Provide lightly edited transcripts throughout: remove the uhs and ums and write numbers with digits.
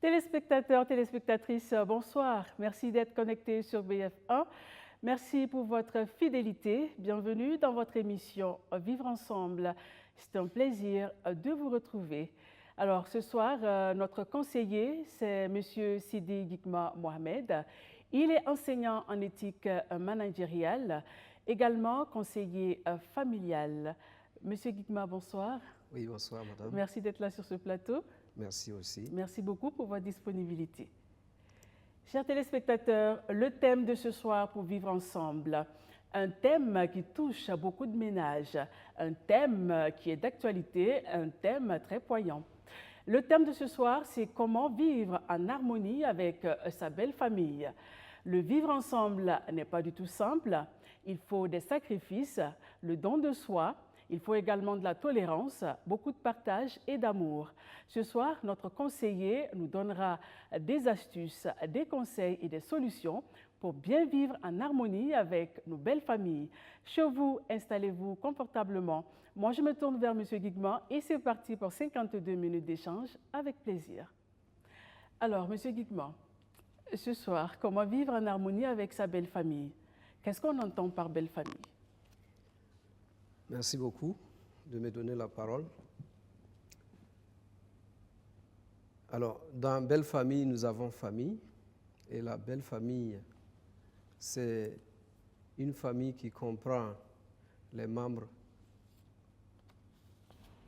Téléspectateurs, téléspectatrices, bonsoir. Merci d'être connectés sur BF1. Merci pour votre fidélité. Bienvenue dans votre émission Vivre ensemble. C'est un plaisir de vous retrouver. Alors ce soir, notre conseiller, c'est M. Sidi Gikma Mohamed. Il est enseignant en éthique managériale, également conseiller familial. Monsieur Gikma, bonsoir. Oui, bonsoir madame. Merci d'être là sur ce plateau. Merci aussi. Merci beaucoup pour votre disponibilité. Chers téléspectateurs, le thème de ce soir pour vivre ensemble, un thème qui touche à beaucoup de ménages, un thème qui est d'actualité, un thème très poignant. Le thème de ce soir, c'est comment vivre en harmonie avec sa belle famille. Le vivre ensemble n'est pas du tout simple, il faut des sacrifices, le don de soi. Il faut également de la tolérance, beaucoup de partage et d'amour. Ce soir, notre conseiller nous donnera des astuces, des conseils et des solutions pour bien vivre en harmonie avec nos belles familles. Chez vous, installez-vous confortablement. Moi, je me tourne vers M. Gikma et c'est parti pour 52 minutes d'échange avec plaisir. Alors, M. Gikma, ce soir, comment vivre en harmonie avec sa belle famille? Qu'est-ce qu'on entend par belle famille? Merci beaucoup de me donner la parole. Alors, dans belle famille, nous avons famille. Et la belle famille, c'est une famille qui comprend les membres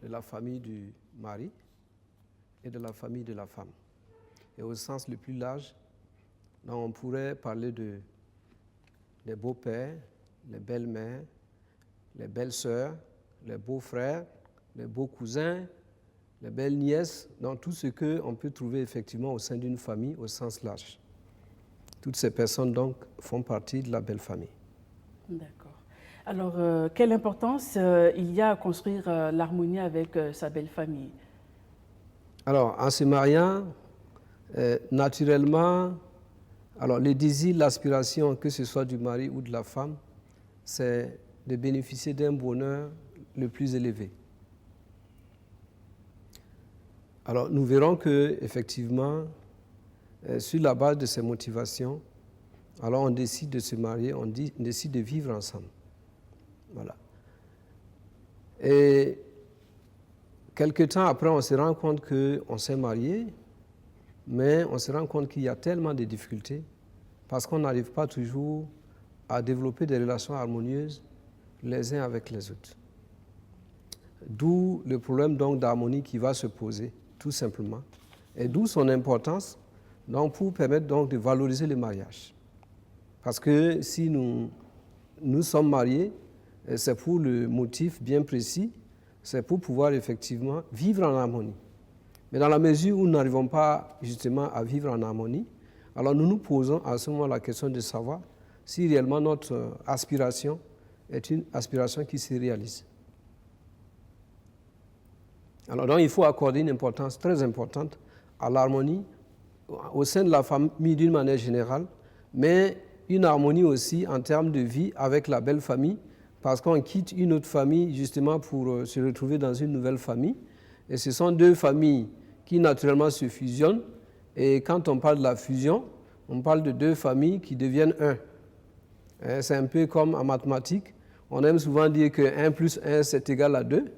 de la famille du mari et de la famille de la femme. Et au sens le plus large, donc on pourrait parler des beaux-pères, les belles-mères, les belles-sœurs, les beaux-frères, les beaux-cousins, les belles-nièces, dans tout ce qu'on peut trouver effectivement au sein d'une famille au sens large. Toutes ces personnes donc font partie de la belle famille. D'accord. Alors, quelle importance il y a à construire l'harmonie avec sa belle famille? Alors, en se mariant, naturellement, alors le désir, l'aspiration, que ce soit du mari ou de la femme, c'est de bénéficier d'un bonheur le plus élevé. Alors, nous verrons que, effectivement, sur la base de ces motivations, alors on décide de se marier, on décide de vivre ensemble. Voilà. Et quelque temps après, on se rend compte qu'on s'est marié, mais on se rend compte qu'il y a tellement de difficultés parce qu'on n'arrive pas toujours à développer des relations harmonieuses les uns avec les autres. D'où le problème donc d'harmonie qui va se poser, tout simplement. Et d'où son importance donc, pour permettre donc de valoriser le mariage. Parce que si nous sommes mariés, c'est pour le motif bien précis, c'est pour pouvoir effectivement vivre en harmonie. Mais dans la mesure où nous n'arrivons pas justement à vivre en harmonie, alors nous nous posons à ce moment la question de savoir si réellement notre aspiration est une aspiration qui se réalise. Alors donc il faut accorder une importance très importante à l'harmonie au sein de la famille d'une manière générale, mais une harmonie aussi en termes de vie avec la belle famille, parce qu'on quitte une autre famille justement pour se retrouver dans une nouvelle famille. Et ce sont deux familles qui naturellement se fusionnent. Et quand on parle de la fusion, on parle de deux familles qui deviennent un. C'est un peu comme en mathématiques. On aime souvent dire que 1 plus 1, c'est égal à 2.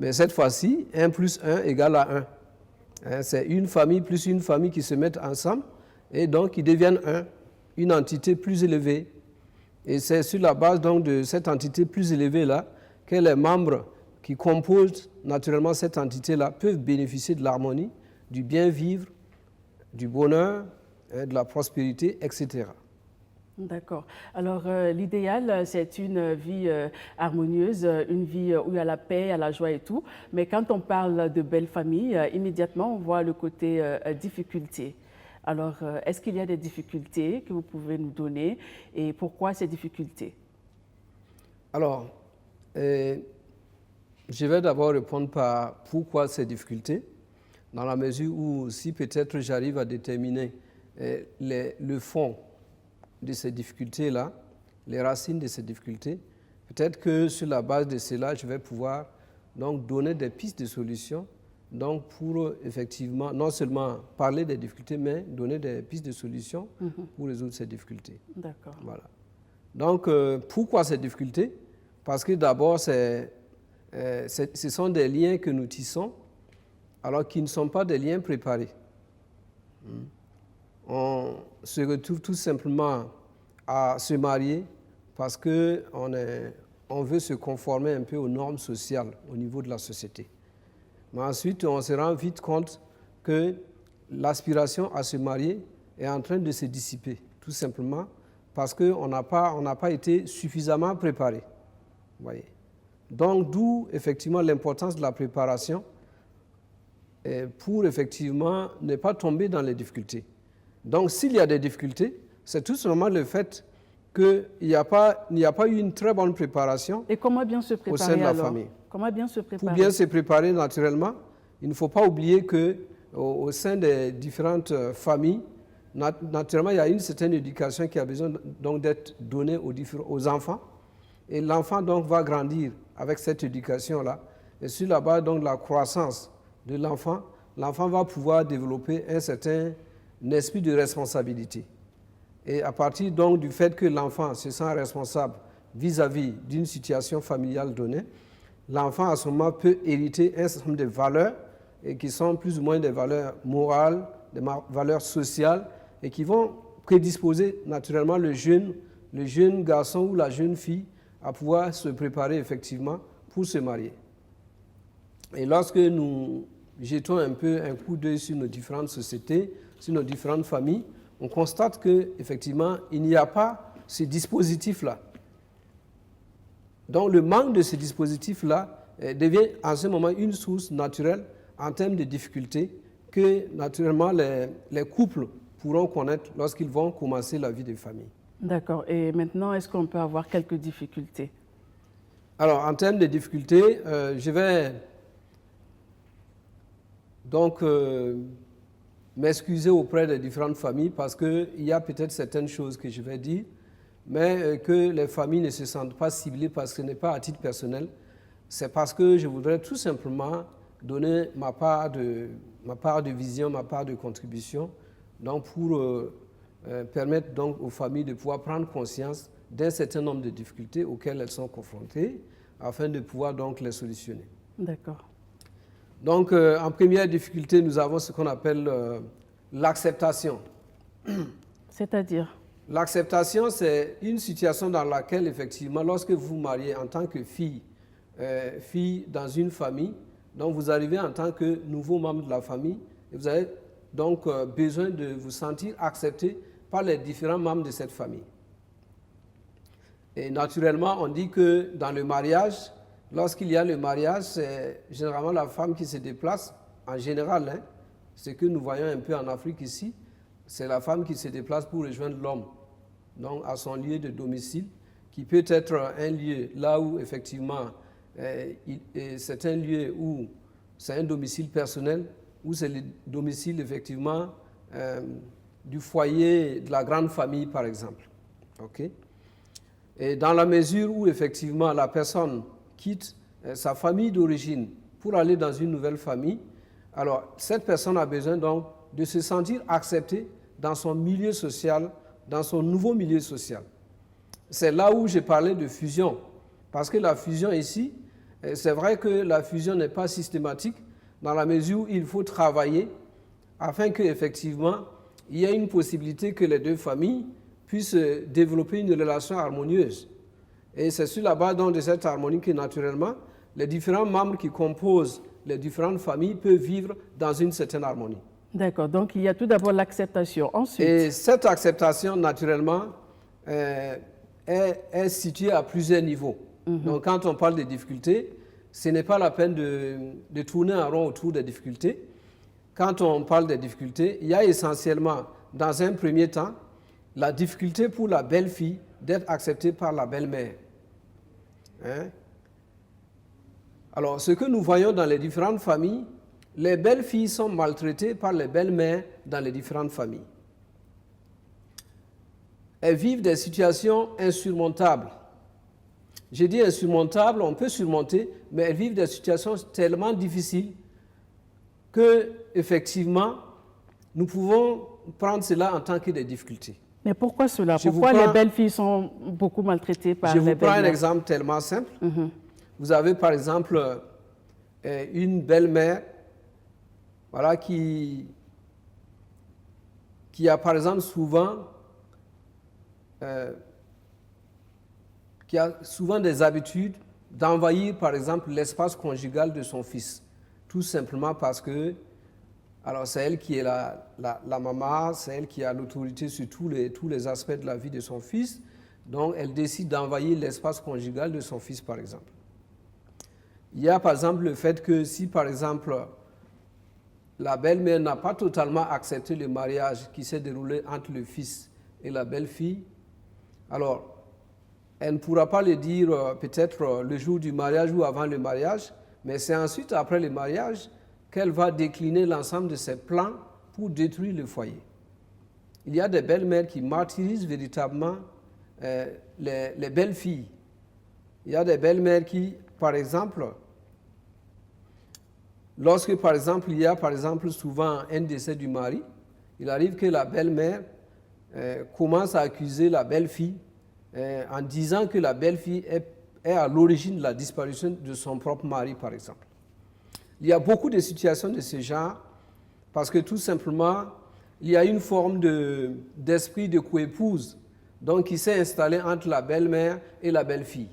Mais cette fois-ci, 1 plus 1 égale à 1. C'est une famille plus une famille qui se mettent ensemble et donc qui deviennent un, une entité plus élevée. Et c'est sur la base donc de cette entité plus élevée-là que les membres qui composent naturellement cette entité-là peuvent bénéficier de l'harmonie, du bien vivre, du bonheur, de la prospérité, etc. D'accord. Alors, l'idéal, c'est une vie harmonieuse, une vie où il y a la paix, il y a la joie et tout. Mais quand on parle de belle famille, immédiatement, on voit le côté difficulté. Alors, est-ce qu'il y a des difficultés que vous pouvez nous donner et pourquoi ces difficultés? Alors, je vais d'abord répondre par pourquoi ces difficultés, dans la mesure où si peut-être j'arrive à déterminer le fond de ces difficultés-là, les racines de ces difficultés, peut-être que sur la base de cela, je vais pouvoir donc donner des pistes de solutions donc pour effectivement non seulement parler des difficultés, mais donner des pistes de solutions pour résoudre ces difficultés. D'accord. Voilà. Donc, pourquoi ces difficultés? Parce que d'abord, ce sont des liens que nous tissons, alors qu'ils ne sont pas des liens préparés. On se retrouve tout simplement à se marier parce qu'on veut se conformer un peu aux normes sociales au niveau de la société. Mais ensuite, on se rend vite compte que l'aspiration à se marier est en train de se dissiper, tout simplement parce qu'on n'a pas été suffisamment préparé. Voyez. Donc, d'où effectivement l'importance de la préparation pour effectivement ne pas tomber dans les difficultés. Donc, s'il y a des difficultés, c'est tout simplement le fait qu'il n'y a pas eu une très bonne préparation. Et comment bien se préparer au sein de la alors? famille. Comment bien se préparer? Pour bien se préparer naturellement, il ne faut pas oublier qu'au sein des différentes familles, naturellement, il y a une certaine éducation qui a besoin donc d'être donnée aux enfants. Et l'enfant donc va grandir avec cette éducation-là. Et sur la base donc de la croissance de l'enfant, l'enfant va pouvoir développer un certain esprit de responsabilité. Et à partir donc du fait que l'enfant se sent responsable vis-à-vis d'une situation familiale donnée, l'enfant à ce moment peut hériter un certain nombre de valeurs et qui sont plus ou moins des valeurs morales, des valeurs sociales et qui vont prédisposer naturellement le jeune garçon ou la jeune fille à pouvoir se préparer effectivement pour se marier. Et lorsque nous jetons un peu un coup d'œil sur nos différentes sociétés, sur nos différentes familles, on constate qu'effectivement, il n'y a pas ce dispositif-là. Donc, le manque de ce dispositif-là devient à ce moment une source naturelle en termes de difficultés que, naturellement, les couples pourront connaître lorsqu'ils vont commencer la vie de famille. D'accord. Et maintenant, est-ce qu'on peut avoir quelques difficultés? Alors, en termes de difficultés, je vais donc m'excuser auprès des différentes familles parce qu'il y a peut-être certaines choses que je vais dire, mais que les familles ne se sentent pas ciblées parce que ce n'est pas à titre personnel. C'est parce que je voudrais tout simplement donner ma part de vision, ma part de contribution, donc pour permettre donc aux familles de pouvoir prendre conscience d'un certain nombre de difficultés auxquelles elles sont confrontées, afin de pouvoir donc les solutionner. D'accord. Donc, en première difficulté, nous avons ce qu'on appelle l'acceptation. C'est-à-dire? L'acceptation, c'est une situation dans laquelle, effectivement, lorsque vous vous mariez en tant que fille dans une famille, donc vous arrivez en tant que nouveau membre de la famille, et vous avez donc besoin de vous sentir accepté par les différents membres de cette famille. Et naturellement, on dit que dans le mariage, lorsqu'il y a le mariage, c'est généralement la femme qui se déplace, en général, hein, ce que nous voyons un peu en Afrique ici, c'est la femme qui se déplace pour rejoindre l'homme, donc à son lieu de domicile, qui peut être un lieu là où effectivement c'est un lieu où c'est un domicile personnel, où c'est le domicile effectivement du foyer de la grande famille par exemple. Okay? Et dans la mesure où effectivement la personne quitte sa famille d'origine pour aller dans une nouvelle famille, alors cette personne a besoin donc de se sentir acceptée dans son milieu social, dans son nouveau milieu social. C'est là où j'ai parlé de fusion, parce que la fusion ici, c'est vrai que la fusion n'est pas systématique, dans la mesure où il faut travailler afin qu'effectivement, il y ait une possibilité que les deux familles puissent développer une relation harmonieuse. Et c'est sur la base donc de cette harmonie que naturellement, les différents membres qui composent les différentes familles peuvent vivre dans une certaine harmonie. D'accord, donc il y a tout d'abord l'acceptation. Ensuite... Et cette acceptation, naturellement, est située à plusieurs niveaux. Donc quand on parle des difficultés, ce n'est pas la peine de tourner en rond autour des difficultés. Quand on parle des difficultés, il y a essentiellement, dans un premier temps, la difficulté pour la belle-fille d'être acceptée par la belle-mère. Hein? Alors, ce que nous voyons dans les différentes familles, les belles-filles sont maltraitées par les belles-mères dans les différentes familles. Elles vivent des situations insurmontables. J'ai dit insurmontables, on peut surmonter, mais elles vivent des situations tellement difficiles que, effectivement, nous pouvons prendre cela en tant que des difficultés. Mais pourquoi cela? Pourquoi les belles-filles sont beaucoup maltraitées par les belles-mères? Je vous prends un exemple tellement simple. Vous avez par exemple une belle-mère, voilà, qui a par exemple qui a souvent des habitudes d'envahir par exemple l'espace conjugal de son fils, tout simplement parce que alors c'est elle qui est la maman, c'est elle qui a l'autorité sur tous les aspects de la vie de son fils, donc elle décide d'envahir l'espace conjugal de son fils par exemple. Il y a par exemple le fait que si par exemple la belle-mère n'a pas totalement accepté le mariage qui s'est déroulé entre le fils et la belle-fille, alors elle ne pourra pas le dire peut-être le jour du mariage ou avant le mariage, mais c'est ensuite après le mariage qu'elle va décliner l'ensemble de ses plans pour détruire le foyer. Il y a des belles-mères qui martyrisent véritablement les belles-filles. Il y a des belles-mères qui, par exemple, lorsque par exemple il y a par exemple souvent un décès du mari, il arrive que la belle-mère commence à accuser la belle-fille en disant que la belle-fille est à l'origine de la disparition de son propre mari, par exemple. Il y a beaucoup de situations de ce genre parce que tout simplement, il y a une forme d'esprit de coépouse donc qui s'est installé entre la belle-mère et la belle-fille.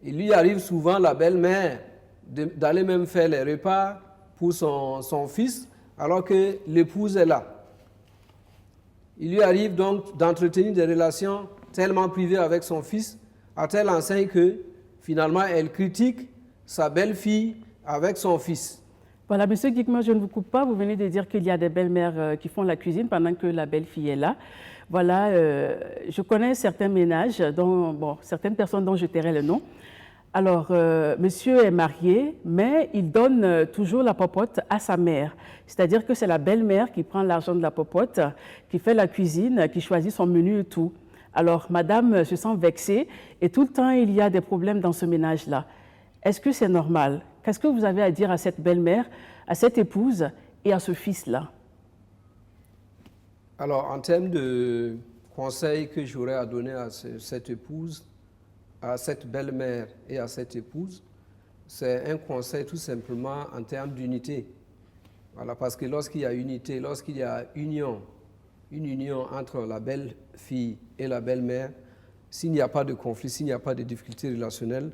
Il lui arrive souvent, la belle-mère, d'aller même faire les repas pour son fils alors que l'épouse est là. Il lui arrive donc d'entretenir des relations tellement privées avec son fils à telle enseigne que finalement elle critique sa belle-fille avec son fils. Voilà, Monsieur Guigma, je ne vous coupe pas. Vous venez de dire qu'il y a des belles-mères qui font la cuisine pendant que la belle-fille est là. Voilà, je connais certains ménages, certaines personnes dont je tairai le nom. Alors, monsieur est marié, mais il donne toujours la popote à sa mère. C'est-à-dire que c'est la belle-mère qui prend l'argent de la popote, qui fait la cuisine, qui choisit son menu et tout. Alors, madame se sent vexée et tout le temps, il y a des problèmes dans ce ménage-là. Est-ce que c'est normal? Qu'est-ce que vous avez à dire à cette belle-mère, à cette épouse et à ce fils-là? Alors, en termes de conseils que j'aurais à donner à cette épouse, à cette belle-mère et à cette épouse, c'est un conseil tout simplement en termes d'unité. Voilà, parce que lorsqu'il y a unité, lorsqu'il y a une union entre la belle-fille et la belle-mère, s'il n'y a pas de conflit, s'il n'y a pas de difficultés relationnelles,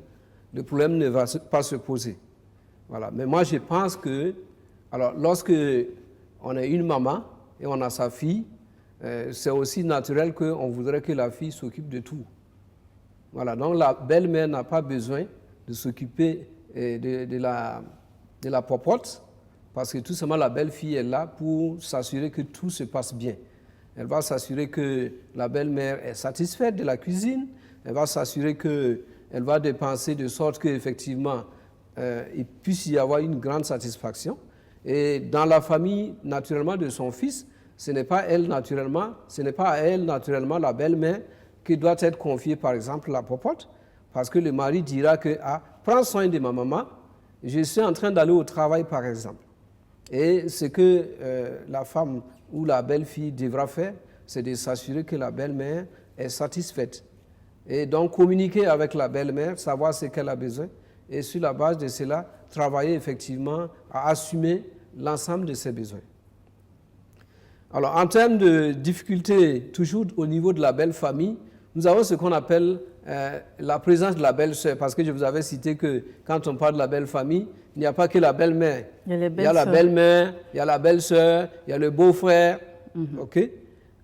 le problème ne va pas se poser. Voilà. Mais moi, je pense que, alors, lorsque on a une maman et on a sa fille, c'est aussi naturel qu'on voudrait que la fille s'occupe de tout. Voilà. Donc, la belle-mère n'a pas besoin de s'occuper de la popote, parce que tout simplement, la belle-fille est là pour s'assurer que tout se passe bien. Elle va s'assurer que la belle-mère est satisfaite de la cuisine, elle va s'assurer qu'elle va dépenser de sorte qu'effectivement, il puisse y avoir une grande satisfaction. Et dans la famille, naturellement, de son fils, ce n'est pas à elle, naturellement, la belle-mère, qui doit être confiée, par exemple, la popote, parce que le mari dira que, prends soin de ma maman, je suis en train d'aller au travail, par exemple. Et ce que la femme ou la belle-fille devra faire, c'est de s'assurer que la belle-mère est satisfaite. Et donc communiquer avec la belle-mère, savoir ce qu'elle a besoin, et sur la base de cela, travailler effectivement à assumer l'ensemble de ses besoins. Alors en termes de difficultés, toujours au niveau de la belle famille, nous avons ce qu'on appelle la présence de la belle-sœur, parce que je vous avais cité que quand on parle de la belle famille, il n'y a pas que la belle-mère. Il y a la belle-mère, il y a la belle-sœur, il y a le beau-frère. Okay?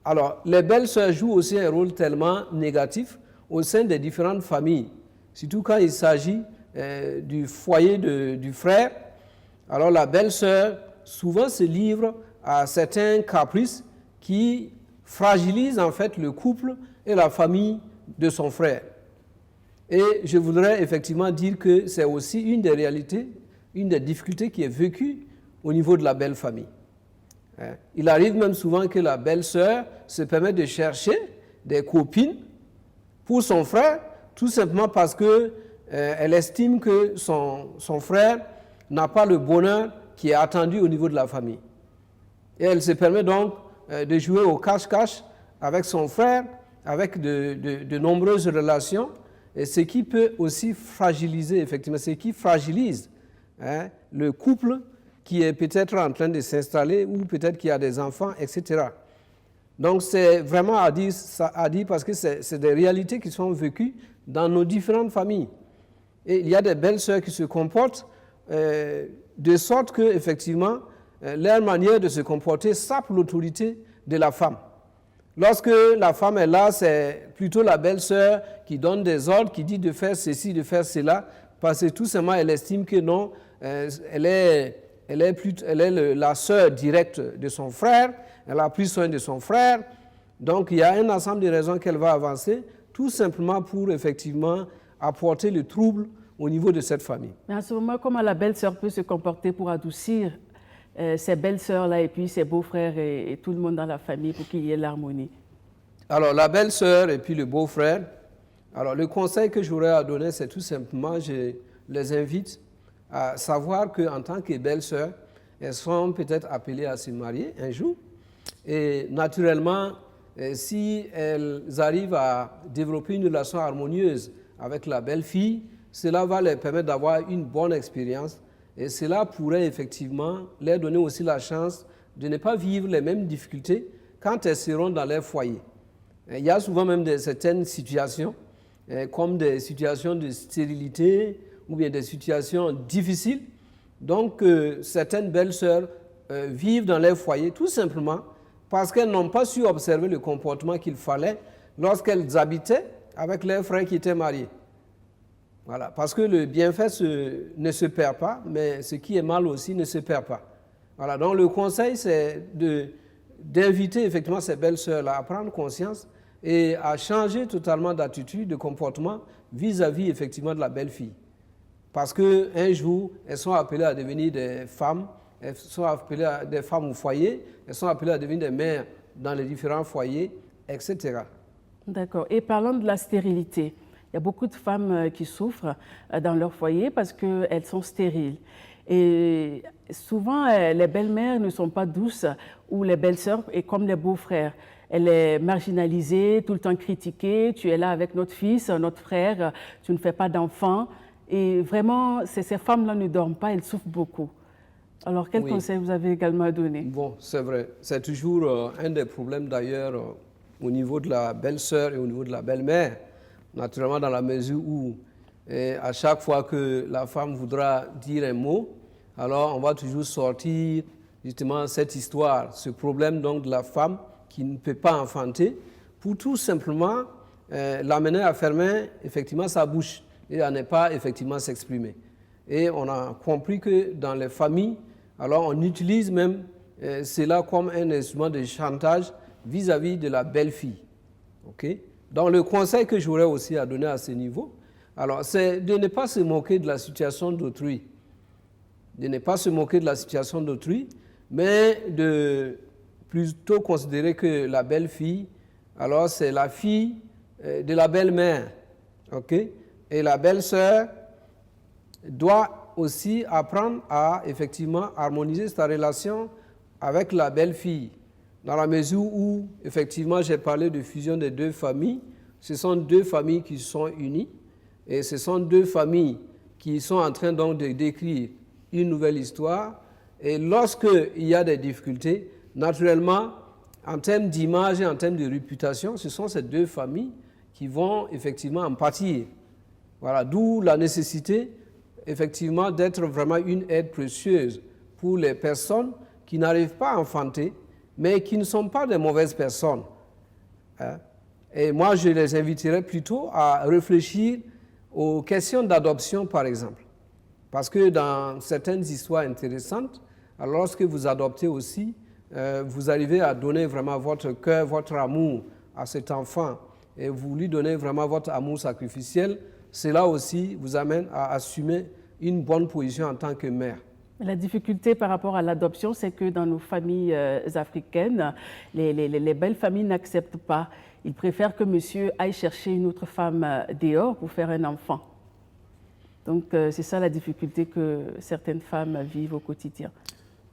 Alors, les belles-sœurs jouent aussi un rôle tellement négatif au sein des différentes familles, surtout quand il s'agit du foyer du frère. Alors, la belle-sœur souvent se livre à certains caprices qui fragilisent en fait le couple et la famille de son frère. Et je voudrais effectivement dire que c'est aussi une des réalités, une des difficultés qui est vécue au niveau de la belle famille. Il arrive même souvent que la belle-sœur se permet de chercher des copines pour son frère, tout simplement parce qu'elle estime que son frère n'a pas le bonheur qui est attendue au niveau de la famille. Et elle se permet donc de jouer au cache-cache avec son frère, avec de nombreuses relations, et ce qui peut aussi fragiliser, effectivement, ce qui fragilise le couple qui est peut-être en train de s'installer ou peut-être qui a des enfants, etc. Donc c'est vraiment à dire parce que c'est des réalités qui sont vécues dans nos différentes familles. Et il y a des belles-sœurs qui se comportent de sorte que, effectivement, leur manière de se comporter sape l'autorité de la femme. Lorsque la femme est là, c'est plutôt la belle-sœur qui donne des ordres, qui dit de faire ceci, de faire cela, parce que tout simplement elle estime que non, elle est la sœur directe de son frère, elle a pris soin de son frère. Donc il y a un ensemble de raisons qu'elle va avancer, tout simplement pour effectivement apporter le trouble au niveau de cette famille. Mais à ce moment, comment la belle-sœur peut se comporter pour adoucir ses belles-sœurs-là et puis ses beaux-frères et tout le monde dans la famille pour qu'il y ait l'harmonie? Alors la belle-sœur et puis le beau-frère, alors le conseil que j'aurais à donner, c'est tout simplement, je les invite à savoir qu'en tant que belles-sœurs, elles sont peut-être appelées à se marier un jour. Et naturellement, si elles arrivent à développer une relation harmonieuse avec la belle-fille, cela va leur permettre d'avoir une bonne expérience et cela pourrait effectivement leur donner aussi la chance de ne pas vivre les mêmes difficultés quand elles seront dans leur foyer. Il y a souvent même certaines situations, comme des situations de stérilité ou bien des situations difficiles. Donc, certaines belles-sœurs vivent dans leur foyer tout simplement parce qu'elles n'ont pas su observer le comportement qu'il fallait lorsqu'elles habitaient avec leurs frères qui étaient mariés. Voilà, parce que le bienfait ne se perd pas, mais ce qui est mal aussi ne se perd pas. Voilà, donc le conseil, c'est d'inviter effectivement ces belles-sœurs-là à prendre conscience et à changer totalement d'attitude, de comportement vis-à-vis effectivement de la belle-fille. Parce qu'un jour, elles sont appelées à devenir des femmes, elles sont appelées à des femmes au foyer, elles sont appelées à devenir des mères dans les différents foyers, etc. D'accord. Et parlant de la stérilité, il y a beaucoup de femmes qui souffrent dans leur foyer parce qu'elles sont stériles. Et souvent, les belles-mères ne sont pas douces ou les belles-sœurs, et comme les beaux-frères. Elle est marginalisée, tout le temps critiquée. Tu es là avec notre fils, notre frère, tu ne fais pas d'enfants. Et vraiment, ces femmes-là ne dorment pas, elles souffrent beaucoup. Alors, quel conseil vous avez également à donner? Bon, c'est vrai. C'est toujours un des problèmes d'ailleurs au niveau de la belle-sœur et au niveau de la belle-mère. Naturellement, dans la mesure où à chaque fois que la femme voudra dire un mot, alors on va toujours sortir justement cette histoire, ce problème donc de la femme qui ne peut pas enfanter, pour tout simplement l'amener à fermer effectivement sa bouche et à ne pas effectivement s'exprimer. Et on a compris que dans les familles, alors on utilise même cela comme un instrument de chantage vis-à-vis de la belle-fille. Okay? Donc le conseil que j'aurais aussi à donner à ce niveau, alors c'est de ne pas se moquer de la situation d'autrui. De ne pas se moquer de la situation d'autrui, mais de plutôt considérer que la belle-fille, alors c'est la fille de la belle-mère. Okay? Et la belle-sœur doit aussi apprendre à effectivement harmoniser sa relation avec la belle-fille. Dans la mesure où, effectivement, j'ai parlé de fusion des deux familles, ce sont deux familles qui sont unies et ce sont deux familles qui sont en train donc de décrire une nouvelle histoire. Et lorsqu'il y a des difficultés, naturellement, en termes d'image et en termes de réputation, ce sont ces deux familles qui vont effectivement en pâtir. Voilà, d'où la nécessité, effectivement, d'être vraiment une aide précieuse pour les personnes qui n'arrivent pas à enfanter, mais qui ne sont pas des mauvaises personnes. Et moi, je les inviterais plutôt à réfléchir aux questions d'adoption, par exemple. Parce que dans certaines histoires intéressantes, alors lorsque vous adoptez aussi, vous arrivez à donner vraiment votre cœur, votre amour à cet enfant, et vous lui donnez vraiment votre amour sacrificiel, cela aussi vous amène à assumer une bonne position en tant que mère. La difficulté par rapport à l'adoption, c'est que dans nos familles africaines, les belles familles n'acceptent pas. Ils préfèrent que monsieur aille chercher une autre femme dehors pour faire un enfant. Donc, c'est ça la difficulté que certaines femmes vivent au quotidien.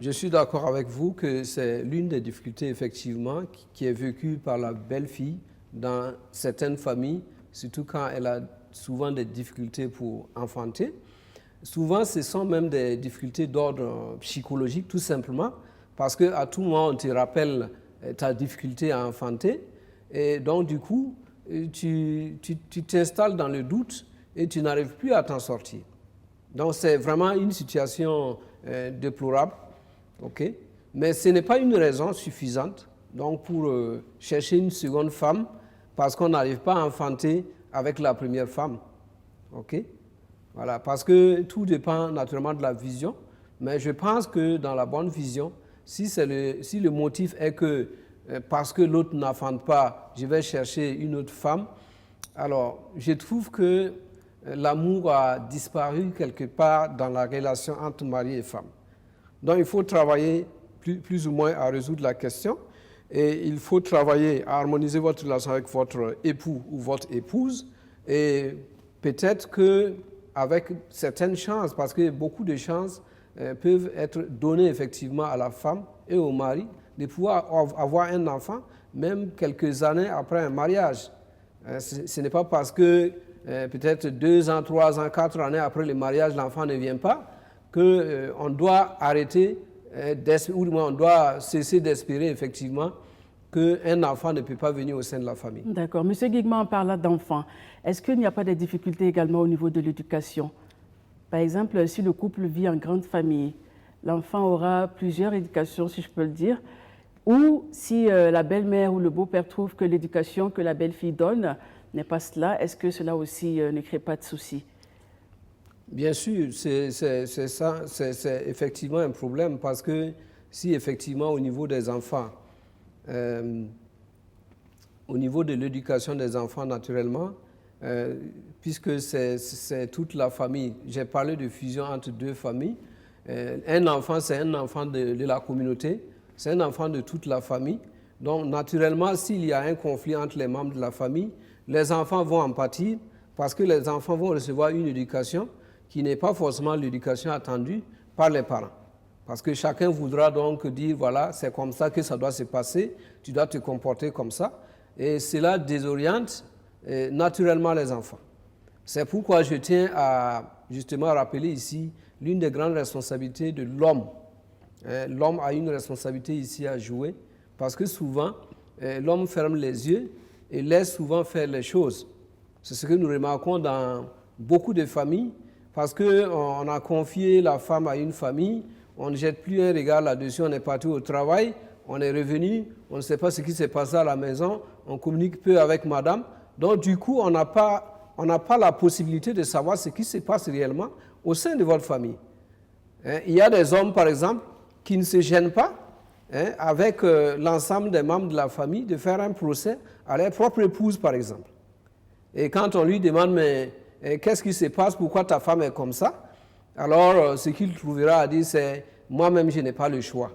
Je suis d'accord avec vous que c'est l'une des difficultés, effectivement, qui est vécue par la belle-fille dans certaines familles, surtout quand elle a souvent des difficultés pour enfanter. Souvent, ce sont même des difficultés d'ordre psychologique, tout simplement, parce qu'à tout moment, on te rappelle ta difficulté à enfanter. Et donc, du coup, tu t'installes dans le doute et tu n'arrives plus à t'en sortir. Donc, c'est vraiment une situation déplorable. Okay? Mais ce n'est pas une raison suffisante donc, pour chercher une seconde femme parce qu'on n'arrive pas à enfanter avec la première femme. Okay? Voilà, parce que tout dépend naturellement de la vision, mais je pense que dans la bonne vision, si le motif est que parce que l'autre n'enfante pas, je vais chercher une autre femme, alors je trouve que l'amour a disparu quelque part dans la relation entre mari et femme. Donc il faut travailler plus ou moins à résoudre la question et il faut travailler à harmoniser votre relation avec votre époux ou votre épouse et peut-être qu'avec certaines chances, parce que beaucoup de chances peuvent être données effectivement à la femme et au mari de pouvoir avoir un enfant même quelques années après un mariage. Ce n'est pas parce que peut-être 2 ans, 3 ans, 4 années après le mariage, l'enfant ne vient pas qu'on doit arrêter, ou du moins on doit cesser d'espérer effectivement qu'un enfant ne peut pas venir au sein de la famille. D'accord. Monsieur Guigman, en parlant d'enfants, est-ce qu'il n'y a pas de difficultés également au niveau de l'éducation? Par exemple, si le couple vit en grande famille, l'enfant aura plusieurs éducations, si je peux le dire, ou si la belle-mère ou le beau-père trouve que l'éducation que la belle-fille donne n'est pas cela, est-ce que cela aussi ne crée pas de soucis? Bien sûr, c'est ça, c'est effectivement un problème parce que si effectivement au niveau des enfants, au niveau de l'éducation des enfants naturellement, puisque c'est toute la famille, j'ai parlé de fusion entre 2 familles, un enfant c'est un enfant de la communauté, c'est un enfant de toute la famille, donc naturellement s'il y a un conflit entre les membres de la famille, les enfants vont en pâtir parce que les enfants vont recevoir une éducation qui n'est pas forcément l'éducation attendue par les parents. Parce que chacun voudra donc dire, voilà, c'est comme ça que ça doit se passer, tu dois te comporter comme ça. Et cela désoriente naturellement les enfants. C'est pourquoi je tiens à justement rappeler ici l'une des grandes responsabilités de l'homme. L'homme a une responsabilité ici à jouer, parce que souvent, l'homme ferme les yeux et laisse souvent faire les choses. C'est ce que nous remarquons dans beaucoup de familles, parce qu'on a confié la femme à une famille, on ne jette plus un regard là-dessus, on est parti au travail, on est revenu, on ne sait pas ce qui s'est passé à la maison, on communique peu avec madame. Donc du coup, on n'a pas la possibilité de savoir ce qui se passe réellement au sein de votre famille. Il y a des hommes, par exemple, qui ne se gênent pas avec l'ensemble des membres de la famille de faire un procès à leur propre épouse, par exemple. Et quand on lui demande, mais qu'est-ce qui se passe, pourquoi ta femme est comme ça? Alors, ce qu'il trouvera à dire, c'est moi-même, je n'ai pas le choix.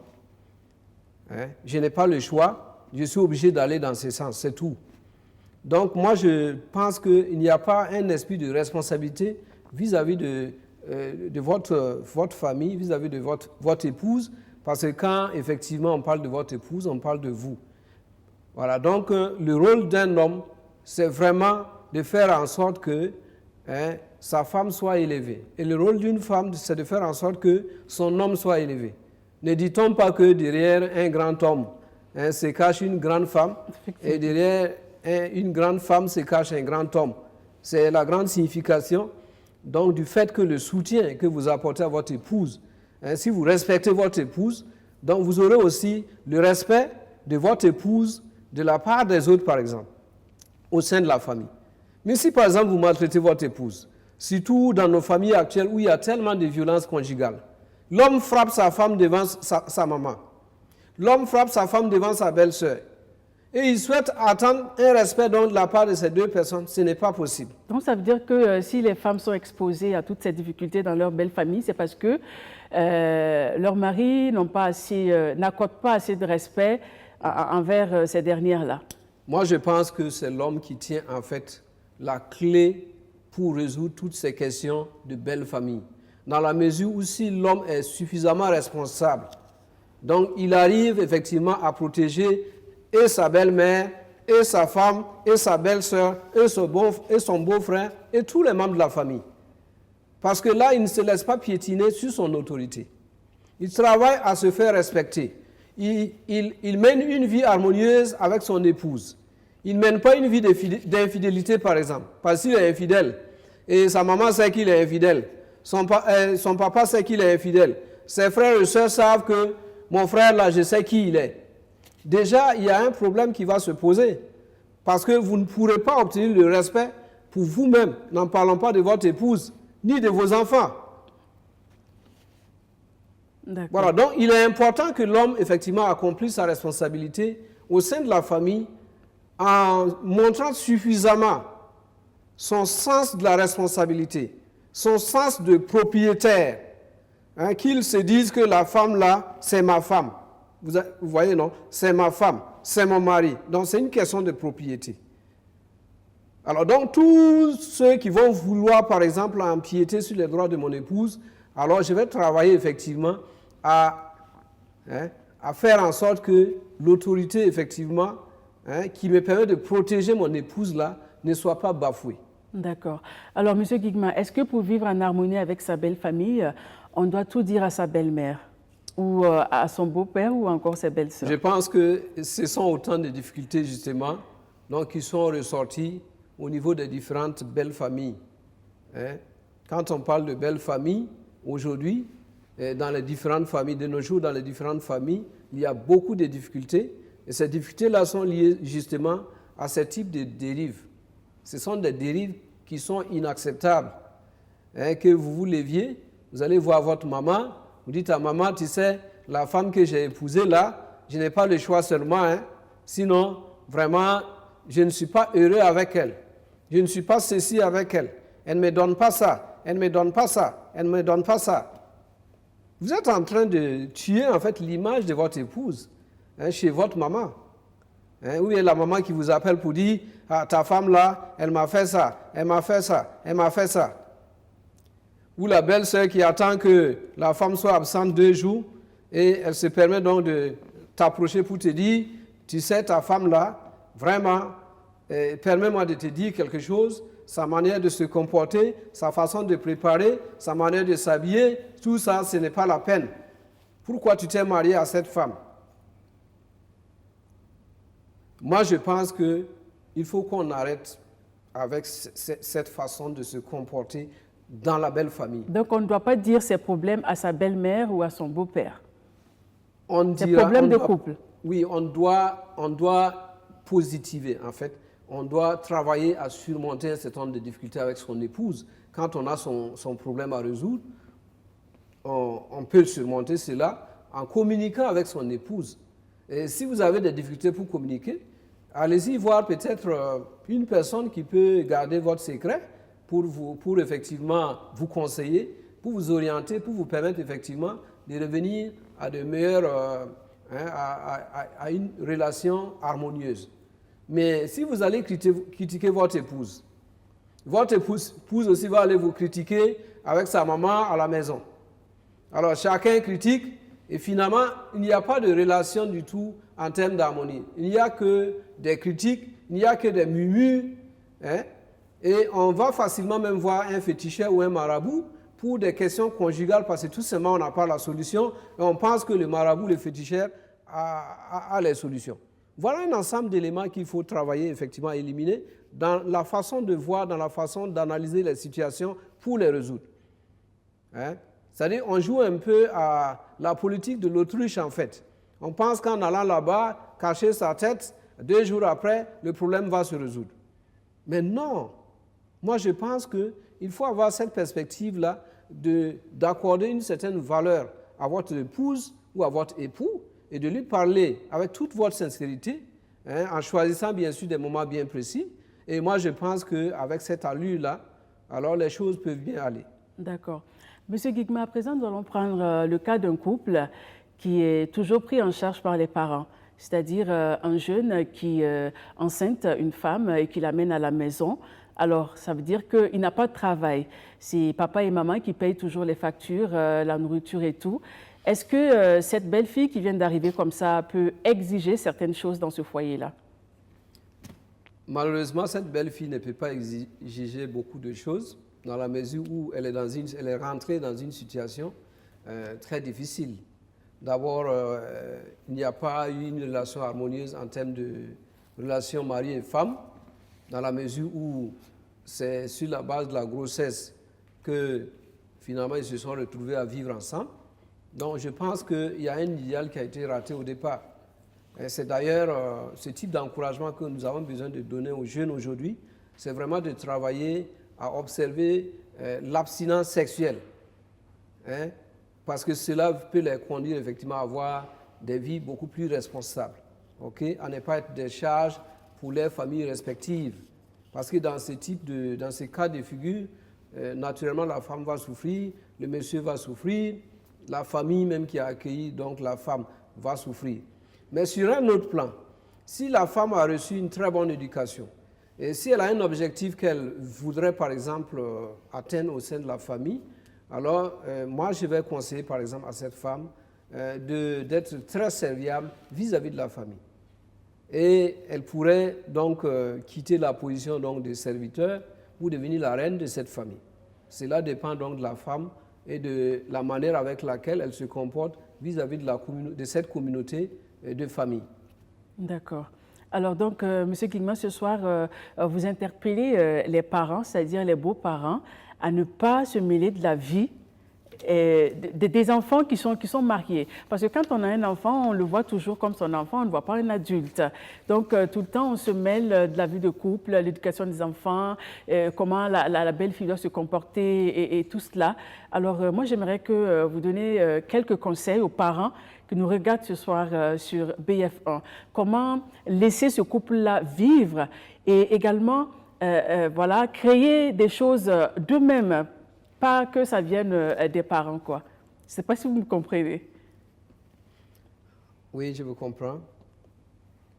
Je n'ai pas le choix, je suis obligé d'aller dans ce sens, c'est tout. Donc, moi, je pense qu'il n'y a pas un esprit de responsabilité vis-à-vis de votre famille, vis-à-vis de votre épouse, parce que quand, effectivement, on parle de votre épouse, on parle de vous. Voilà, donc, le rôle d'un homme, c'est vraiment de faire en sorte que sa femme soit élevée. Et le rôle d'une femme, c'est de faire en sorte que son homme soit élevé. Ne dit-on pas que derrière un grand homme se cache une grande femme et derrière une grande femme se cache un grand homme? C'est la grande signification donc, du fait que le soutien que vous apportez à votre épouse, si vous respectez votre épouse, donc vous aurez aussi le respect de votre épouse de la part des autres, par exemple, au sein de la famille. Mais si, par exemple, vous maltraitez votre épouse, surtout dans nos familles actuelles où il y a tellement de violences conjugales, l'homme frappe sa femme devant sa maman, l'homme frappe sa femme devant sa belle-sœur, et il souhaite attendre un respect donc, de la part de ces 2 personnes, ce n'est pas possible. Donc ça veut dire que si les femmes sont exposées à toutes ces difficultés dans leur belle famille, c'est parce que leurs maris n'accordent pas assez de respect envers ces dernières-là. Moi, je pense que c'est l'homme qui tient en fait la clé pour résoudre toutes ces questions de belle famille. Dans la mesure où si l'homme est suffisamment responsable, donc il arrive effectivement à protéger et sa belle-mère, et sa femme, et sa belle-sœur, et son beau-frère, et tous les membres de la famille. Parce que là, il ne se laisse pas piétiner sur son autorité. Il travaille à se faire respecter. Il mène une vie harmonieuse avec son épouse. Il ne mène pas une vie d'infidélité, par exemple. Parce qu'il est infidèle. Et sa maman sait qu'il est infidèle. Son papa sait qu'il est infidèle. Ses frères et sœurs savent que mon frère, là, je sais qui il est. Déjà, il y a un problème qui va se poser. Parce que vous ne pourrez pas obtenir le respect pour vous-même, n'en parlant pas de votre épouse, ni de vos enfants. Voilà, donc il est important que l'homme, effectivement, accomplisse sa responsabilité au sein de la famille en montrant suffisamment son sens de la responsabilité, son sens de propriétaire, hein, qu'il se dise que la femme là, c'est ma femme. Vous voyez, non? C'est ma femme, c'est mon mari. Donc c'est une question de propriété. Alors donc tous ceux qui vont vouloir, par exemple, empiéter sur les droits de mon épouse, alors je vais travailler effectivement à faire en sorte que l'autorité, effectivement, qui me permet de protéger mon épouse là, ne soit pas bafouée. D'accord. Alors, M. Guigma, est-ce que pour vivre en harmonie avec sa belle famille, on doit tout dire à sa belle-mère ou à son beau-père ou encore ses belles-sœurs? Je pense que ce sont autant de difficultés, justement, donc, qui sont ressorties au niveau des différentes belles familles. Quand on parle de belles familles, aujourd'hui, dans les différentes familles, de nos jours, dans les différentes familles, il y a beaucoup de difficultés. Et ces difficultés-là sont liées justement à ce type de dérives. Ce sont des dérives qui sont inacceptables. Que vous leviez, vous allez voir votre maman, vous dites à maman, tu sais, la femme que j'ai épousée là, je n'ai pas le choix seulement, sinon, vraiment, je ne suis pas heureux avec elle. Je ne suis pas ceci avec elle. Elle ne me donne pas ça, elle ne me donne pas ça, elle ne me donne pas ça. Vous êtes en train de tuer en fait l'image de votre épouse chez votre maman. Ou bien la maman qui vous appelle pour dire ah, ta femme là, elle m'a fait ça, elle m'a fait ça, elle m'a fait ça. Ou la belle-sœur qui attend que la femme soit absente 2 jours et elle se permet donc de t'approcher pour te dire tu sais, ta femme là, vraiment, permets-moi de te dire quelque chose, sa manière de se comporter, sa façon de préparer, sa manière de s'habiller, tout ça, ce n'est pas la peine. Pourquoi tu t'es marié à cette femme? Moi, je pense qu'il faut qu'on arrête avec cette façon de se comporter dans la belle famille. Donc, on ne doit pas dire ses problèmes à sa belle-mère ou à son beau-père. Des problèmes de couple. Oui, on doit positiver, en fait. On doit travailler à surmonter un certain nombre de difficultés avec son épouse. Quand on a son problème à résoudre, on peut surmonter cela en communiquant avec son épouse. Et si vous avez des difficultés pour communiquer, allez-y voir peut-être une personne qui peut garder votre secret pour effectivement vous conseiller, pour vous orienter, pour vous permettre effectivement de revenir à de meilleures, à une relation harmonieuse. Mais si vous allez critiquer votre épouse aussi va aller vous critiquer avec sa maman à la maison. Alors chacun critique et finalement il n'y a pas de relation du tout en termes d'harmonie. Il n'y a que des critiques, il n'y a que des murmures. Et on va facilement même voir un féticheur ou un marabout pour des questions conjugales parce que tout simplement on n'a pas la solution et on pense que le marabout, le féticheur a les solutions. Voilà un ensemble d'éléments qu'il faut travailler, effectivement, à éliminer dans la façon de voir, dans la façon d'analyser les situations pour les résoudre. C'est-à-dire, on joue un peu à la politique de l'autruche, en fait. On pense qu'en allant là-bas, cacher sa tête, 2 jours après, le problème va se résoudre. Mais non. Moi, je pense qu'il faut avoir cette perspective-là d'accorder une certaine valeur à votre épouse ou à votre époux, et de lui parler avec toute votre sincérité, en choisissant bien sûr des moments bien précis. Et moi, je pense qu'avec cette allure-là, alors les choses peuvent bien aller. D'accord. Monsieur Guigma, à présent, nous allons prendre le cas d'un couple qui est toujours pris en charge par les parents, c'est-à-dire un jeune qui enceinte une femme et qui l'amène à la maison. Alors, ça veut dire qu'il n'a pas de travail. C'est papa et maman qui payent toujours les factures, la nourriture et tout. Est-ce que cette belle-fille qui vient d'arriver comme ça peut exiger certaines choses dans ce foyer-là? Malheureusement, cette belle-fille ne peut pas exiger beaucoup de choses dans la mesure où elle est rentrée dans une situation très difficile. D'abord, il n'y a pas eu une relation harmonieuse en termes de relation mari et femme, dans la mesure où c'est sur la base de la grossesse que finalement ils se sont retrouvés à vivre ensemble. Donc je pense qu'il y a un idéal qui a été raté au départ. Et c'est d'ailleurs ce type d'encouragement que nous avons besoin de donner aux jeunes aujourd'hui, c'est vraiment de travailler à observer l'abstinence sexuelle. Hein, parce que cela peut les conduire effectivement à avoir des vies beaucoup plus responsables, okay, à ne pas être des charges pour leurs familles respectives. Parce que dans ces cas de figure, naturellement la femme va souffrir, le monsieur va souffrir, la famille même qui a accueilli donc la femme va souffrir. Mais sur un autre plan, si la femme a reçu une très bonne éducation, et si elle a un objectif qu'elle voudrait par exemple atteindre au sein de la famille, alors moi je vais conseiller par exemple à cette femme d'être très serviable vis-à-vis de la famille. Et elle pourrait donc quitter la position donc, de serviteur pour devenir la reine de cette famille. Cela dépend donc de la femme et de la manière avec laquelle elle se comporte vis-à-vis de cette communauté de famille. D'accord. Alors donc, M. Klingman, ce soir, vous interpellez les parents, c'est-à-dire les beaux-parents, à ne pas se mêler de la vie des enfants qui sont mariés. Parce que quand on a un enfant, on le voit toujours comme son enfant, on ne voit pas un adulte. Donc, tout le temps, on se mêle de la vie de couple, l'éducation des enfants, comment la belle-fille doit se comporter et tout cela. Alors, moi, j'aimerais que vous donniez quelques conseils aux parents qui nous regardent ce soir sur BF1. Comment laisser ce couple-là vivre et également voilà, créer des choses d'eux-mêmes, pas que ça vienne des parents, quoi. Je ne sais pas si vous me comprenez. Oui, je vous comprends.